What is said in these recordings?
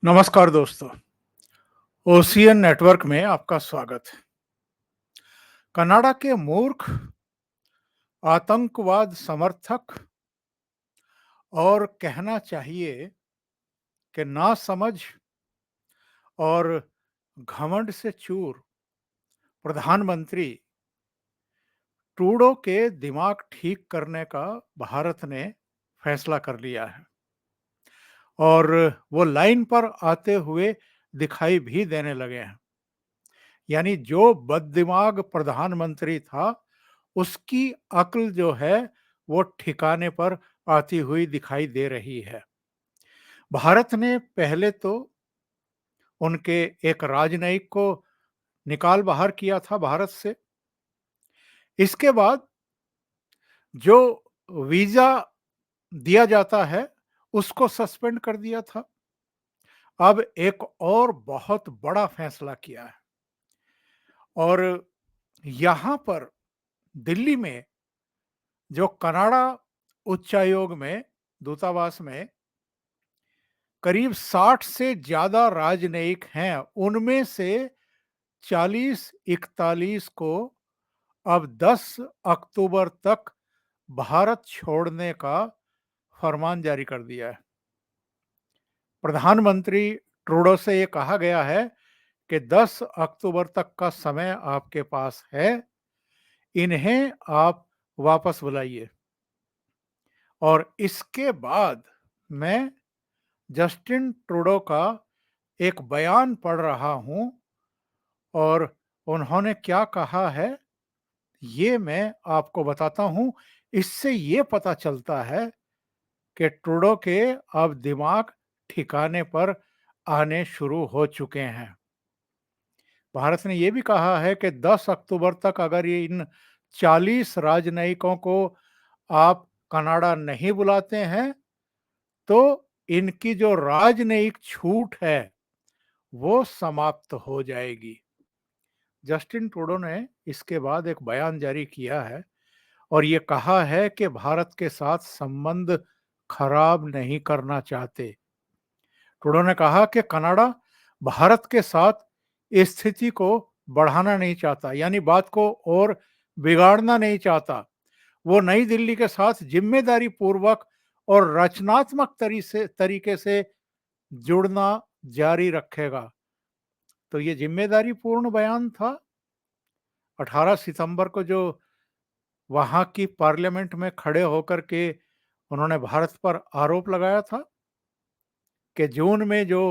नमस्कार दोस्तों। Ocean network में आपका स्वागत है। कनाडा के मूर्ख आतंकवाद समर्थक और कहना चाहिए कि नासमझ और घमंड से चूर प्रधानमंत्री ट्रूडो के दिमाग ठीक करने का भारत ने फैसला कर लिया है और वो लाइन पर आते हुए दिखाई भी देने लगे हैं। यानी जो बददिमाग प्रधानमंत्री था उसकी अक्ल जो है वो ठिकाने पर आती हुई दिखाई दे रही है। भारत ने पहले तो उनके एक राजनयिक को निकाल बाहर किया था भारत से। इसके बाद जो वीजा दिया जाता है उसको सस्पेंड कर दिया था। अब एक और बहुत बड़ा फैसला किया है और यहाँ पर दिल्ली में जो कनाडा उच्चायोग में दूतावास में करीब 60 से ज्यादा राजनयिक हैं, उनमें से 40-41 को अब 10 अक्टूबर तक भारत छोड़ने का फरमान जारी कर दिया है। प्रधानमंत्री ट्रूडो से ये कहा गया है कि 10 अक्टूबर तक का समय आपके पास है, इन्हें आप वापस बुलाइए। और इसके बाद मैं जस्टिन ट्रूडो का एक बयान पढ़ रहा हूं और उन्होंने क्या कहा है ये मैं आपको बताता हूं। इससे ये पता चलता है कि ट्रूडो के अब दिमाग ठिकाने पर आने शुरू हो चुके हैं। भारत ने यह भी कहा है कि 10 अक्टूबर तक अगर ये इन 40 राजनयिकों को आप कनाडा नहीं बुलाते हैं तो इनकी जो राजनयिक छूट है वो समाप्त हो जाएगी। जस्टिन ट्रूडो ने इसके बाद एक बयान जारी किया है और ये कहा है कि भारत के साथ संबंध खराब नहीं करना चाहते। ट्रूडो ने कहा कि कनाडा भारत के साथ स्थिति को बढ़ाना नहीं चाहता, यानी बात को और बिगाड़ना नहीं चाहता। वो नई दिल्ली के साथ जिम्मेदारी पूर्वक और रचनात्मक तरीके से जुड़ना जारी रखेगा। तो ये जिम्मेदारी पूर्ण बयान था। 18 सितंबर को जो वहां की पार्लियामेंट में खड़े होकर के उन्होंने भारत पर आरोप लगाया था कि जून में जो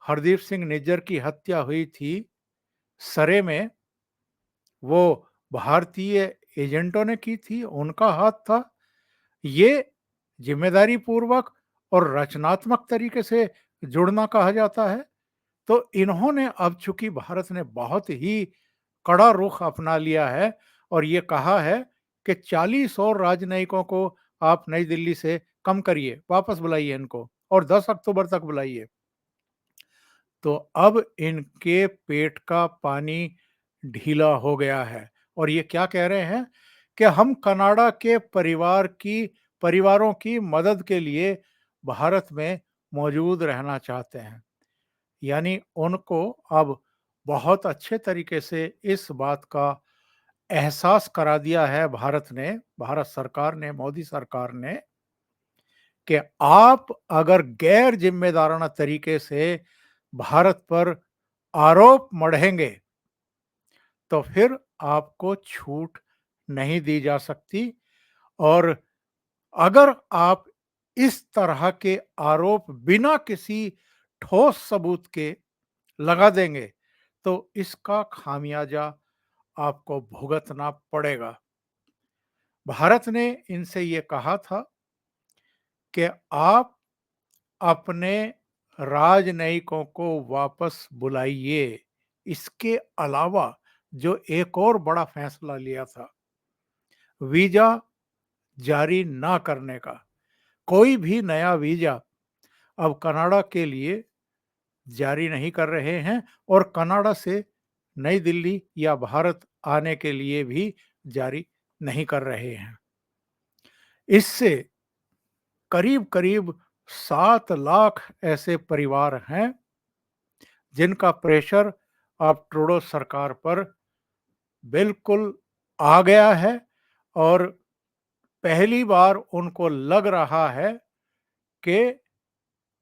हरदीप सिंह निज्जर की हत्या हुई थी सरे में, वो भारतीय एजेंटों ने की थी, उनका हाथ था। ये जिम्मेदारी पूर्वक और रचनात्मक तरीके से जुड़ना कहा जाता है। तो इन्होंने अब चूंकि भारत ने बहुत ही कड़ा रुख अपना लिया है और ये कहा है कि 40 और राजनयिकों को आप नई दिल्ली से कम करिए, वापस बुलाइए इनको और 10 अक्टूबर तक बुलाइए। तो अब इनके पेट का पानी ढीला हो गया है और ये क्या कह रहे हैं कि हम कनाडा के परिवारों की मदद के लिए भारत में मौजूद रहना चाहते हैं। यानी उनको अब बहुत अच्छे तरीके से इस बात का एहसास करा दिया है भारत सरकार ने, मोदी सरकार ने, कि आप अगर गैर जिम्मेदाराना तरीके से भारत पर आरोप मढ़ेंगे तो फिर आपको छूट नहीं दी जा सकती। और अगर आप इस तरह के आरोप बिना किसी ठोस सबूत के लगा देंगे तो इसका खामियाजा आपको भुगतना पड़ेगा। भारत ने इनसे ये कहा था कि आप अपने राजनयिकों को वापस बुलाइए। इसके अलावा जो एक और बड़ा फैसला लिया था वीजा जारी ना करने का, कोई भी नया वीजा अब कनाडा के लिए जारी नहीं कर रहे हैं और कनाडा से नई दिल्ली या भारत आने के लिए भी जारी नहीं कर रहे हैं। इससे करीब करीब 7 लाख ऐसे परिवार हैं जिनका प्रेशर अब ट्रूडो सरकार पर बिल्कुल आ गया है और पहली बार उनको लग रहा है कि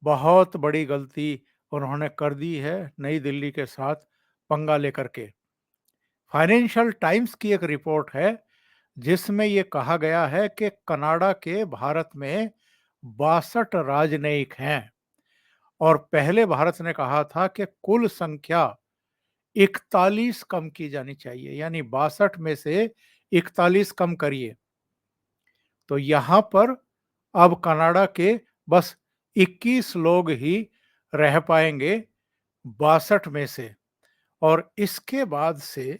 बहुत बड़ी गलती उन्होंने कर दी है नई दिल्ली के साथ पंगा लेकर के। फाइनेंशियल टाइम्स की एक रिपोर्ट है जिसमें ये कहा गया है कि कनाडा के भारत में 62 राजनयिक हैं और पहले भारत ने कहा था कि कुल संख्या 41 कम की जानी चाहिए, यानी 62 में से 41 कम करिए। तो यहाँ पर अब कनाडा के बस 21 लोग ही रह पाएंगे 62 में से। और इसके बाद से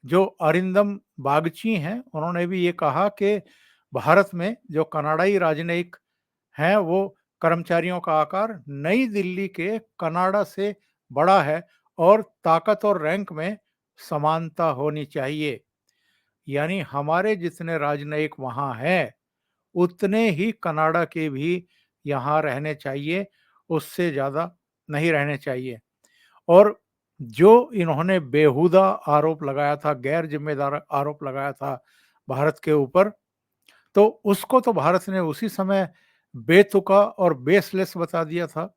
जो अरिंदम बागची हैं, उन्होंने भी ये कहा कि भारत में जो कनाडाई राजनयिक हैं, वो कर्मचारियों का आकार नई दिल्ली के कनाडा से बड़ा है और ताकत और रैंक में समानता होनी चाहिए। यानी हमारे जितने राजनयिक वहाँ हैं, उतने ही कनाडा के भी यहाँ रहने चाहिए, उससे ज़्यादा नहीं रहने चाहिए। और जो इन्होंने बेहुदा आरोप लगाया था, गैर जिम्मेदार आरोप लगाया था भारत के ऊपर, तो उसको तो भारत ने उसी समय बेतुका और बेसलेस बता दिया था।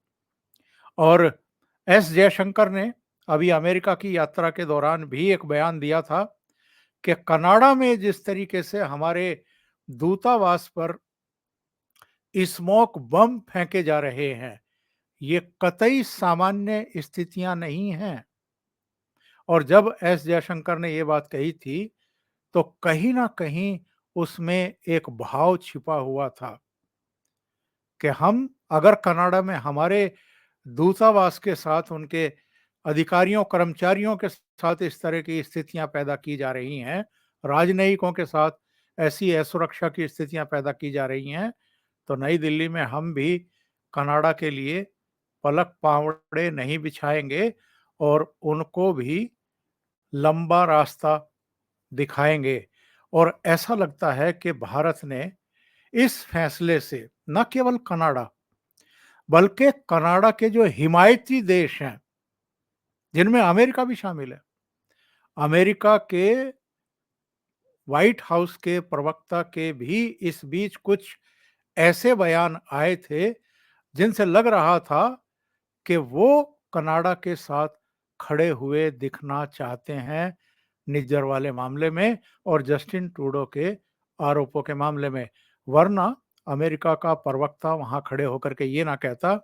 और एस जयशंकर ने अभी अमेरिका की यात्रा के दौरान भी एक बयान दिया था कि कनाडा में जिस तरीके से हमारे दूतावास पर स्मोक बम फेंके जा रहे हैं, ये कतई सामान्य स्थितियां नहीं हैं। और जब एस जयशंकर ने ये बात कही थी, तो कहीं ना कहीं उसमें एक भाव छिपा हुआ था कि हम अगर कनाडा में हमारे दूतावास के साथ उनके अधिकारियों कर्मचारियों के साथ इस तरह की स्थितियां पैदा की जा रही हैं, राजनयिकों के साथ ऐसी असुरक्षा की स्थितियां पैदा की जा रही हैं, तो नई दिल्ली में हम भी कनाडा के लिए पलक पावड़े नहीं बिछाएंगे और उनको भी लंबा रास्ता दिखाएंगे। और ऐसा लगता है कि भारत ने इस फैसले से न केवल कनाडा बल्कि कनाडा के जो हिमायती देश हैं, जिनमें अमेरिका भी शामिल है, अमेरिका के व्हाइट हाउस के प्रवक्ता के भी इस बीच कुछ ऐसे बयान आए थे जिनसे लग रहा था कि वो कनाडा के साथ खड़े हुए दिखना चाहते हैं निज्जर वाले मामले में और जस्टिन ट्रूडो के आरोपों के मामले में। वरना अमेरिका का प्रवक्ता वहां खड़े होकर के ये ना कहता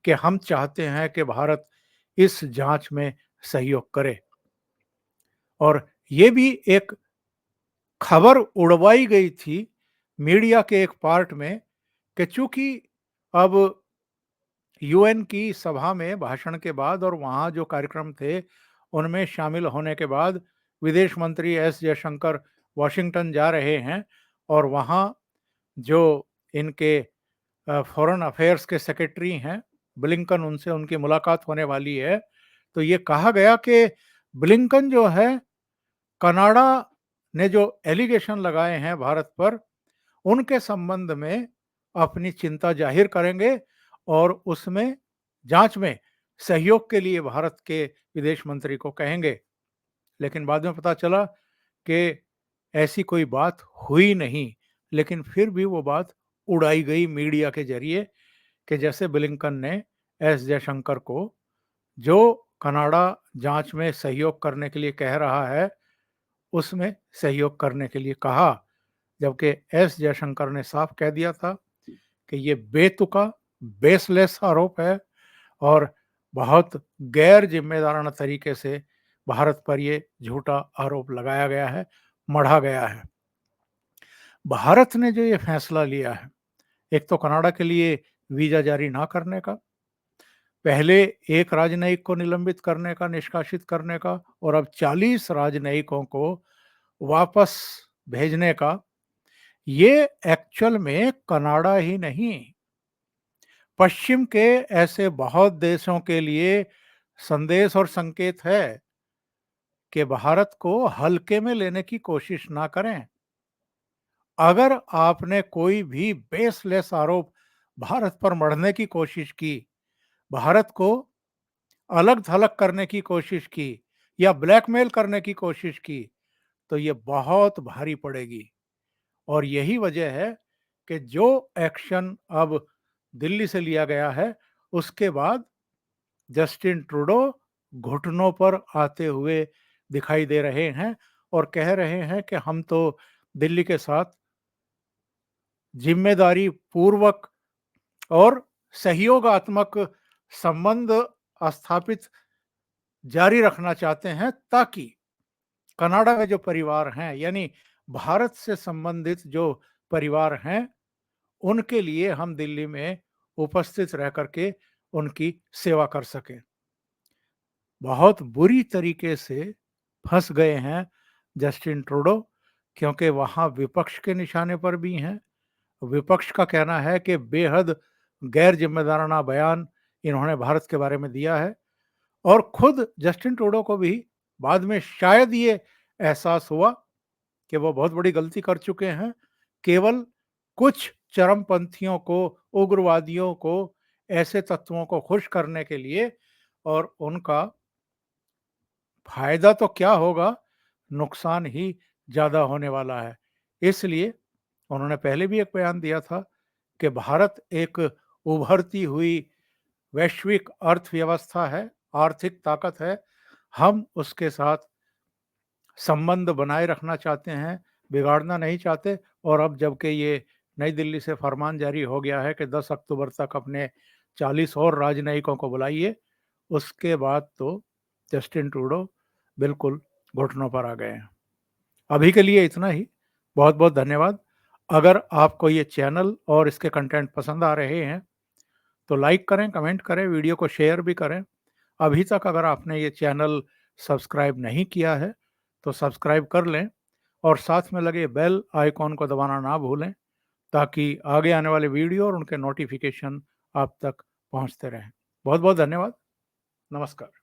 कि हम चाहते हैं कि भारत इस जांच में सहयोग करे। और ये भी एक खबर उड़वाई गई थी मीडिया के एक पार्ट में कि चूंकि अब यूएन की सभा में भाषण के बाद और वहाँ जो कार्यक्रम थे उनमें शामिल होने के बाद विदेश मंत्री एस जयशंकर वॉशिंगटन जा रहे हैं और वहाँ जो इनके फॉरेन अफेयर्स के सेक्रेटरी हैं ब्लिंकन, उनसे उनकी मुलाकात होने वाली है। तो ये कहा गया कि ब्लिंकन जो है कनाडा ने जो एलिगेशन लगाए हैं भारत पर, उनके संबंध में अपनी चिंता जाहिर करेंगे और उसमें जांच में सहयोग के लिए भारत के विदेश मंत्री को कहेंगे। लेकिन बाद में पता चला कि ऐसी कोई बात हुई नहीं, लेकिन फिर भी वो बात उड़ाई गई मीडिया के जरिए कि जैसे ब्लिंकन ने एस जयशंकर को जो कनाडा जांच में सहयोग करने के लिए कह रहा है उसमें सहयोग करने के लिए कहा, जबकि एस जयशंकर ने साफ कह दिया था कि ये बेतुका बेसलेस आरोप है और बहुत गैर जिम्मेदाराना तरीके से भारत पर ये झूठा आरोप लगाया गया है, मढ़ा गया है। भारत ने जो ये फैसला लिया है, एक तो कनाडा के लिए वीजा जारी ना करने का, पहले एक राजनयिक को निलंबित करने का, निष्कासित करने का, और अब 40 राजनयिकों को वापस भेजने का, ये एक्चुअल में कनाडा ही नहीं, पश्चिम के ऐसे बहुत देशों के लिए संदेश और संकेत है कि भारत को हल्के में लेने की कोशिश ना करें। अगर आपने कोई भी बेसलेस आरोप भारत पर मढ़ने की कोशिश की, भारत को अलग-थलग करने की कोशिश की या ब्लैकमेल करने की कोशिश की, तो ये बहुत भारी पड़ेगी। और यही वजह है कि जो एक्शन अब दिल्ली से लिया गया है, उसके बाद जस्टिन ट्रूडो घुटनों पर आते हुए दिखाई दे रहे हैं और कह रहे हैं कि हम तो दिल्ली के साथ जिम्मेदारी पूर्वक और सहयोगात्मक संबंध स्थापित जारी रखना चाहते हैं, ताकि कनाडा में जो परिवार हैं, यानी भारत से संबंधित जो परिवार हैं, उनके लिए हम दिल्ली में उपस्थित रह करके उनकी सेवा कर सकें। बहुत बुरी तरीके से फंस गए हैं जस्टिन ट्रूडो, क्योंकि वहाँ विपक्ष के निशाने पर भी हैं। विपक्ष का कहना है कि बेहद गैर जिम्मेदाराना बयान इन्होंने भारत के बारे में दिया है, और खुद जस्टिन ट्रूडो को भी बाद में शायद ये एहसास हुआ कि वो बहुत बड़ी गलती कर चुके हैं। केवल कुछ चरमपंथियों को, उग्रवादियों को, ऐसे तत्वों को खुश करने के लिए, और उनका फायदा तो क्या होगा, नुकसान ही ज़्यादा होने वाला है। इसलिए उन्होंने पहले भी एक बयान दिया था कि भारत एक उभरती हुई वैश्विक अर्थव्यवस्था है, आर्थिक ताकत है। हम उसके साथ संबंध बनाए रखना चाहते हैं, बिगाड़ना नहीं चाहते। और अब जबकि ये नई दिल्ली से फरमान जारी हो गया है कि 10 अक्टूबर तक अपने 40 और राजनयिकों को बुलाइए, उसके बाद तो जस्टिन ट्रूडो बिल्कुल घुटनों पर आ गए हैं। अभी के लिए इतना ही। बहुत-बहुत धन्यवाद। अगर आपको ये चैनल और इसके कंटेंट पसंद आ रहे हैं, तो लाइक करें, कमेंट करें, वीडियो को शेयर भी करें। अभी तक अगर आपने ये चैनल सब्सक्राइब नहीं किया है, तो सब्सक्राइब कर लें और साथ में लगे बेल आइकॉन को दबाना ना भूलें, ताकि आगे आने वाले वीडियो और उनके नोटिफिकेशन आप तक पहुंचते रहें। बहुत-बहुत धन्यवाद। नमस्कार।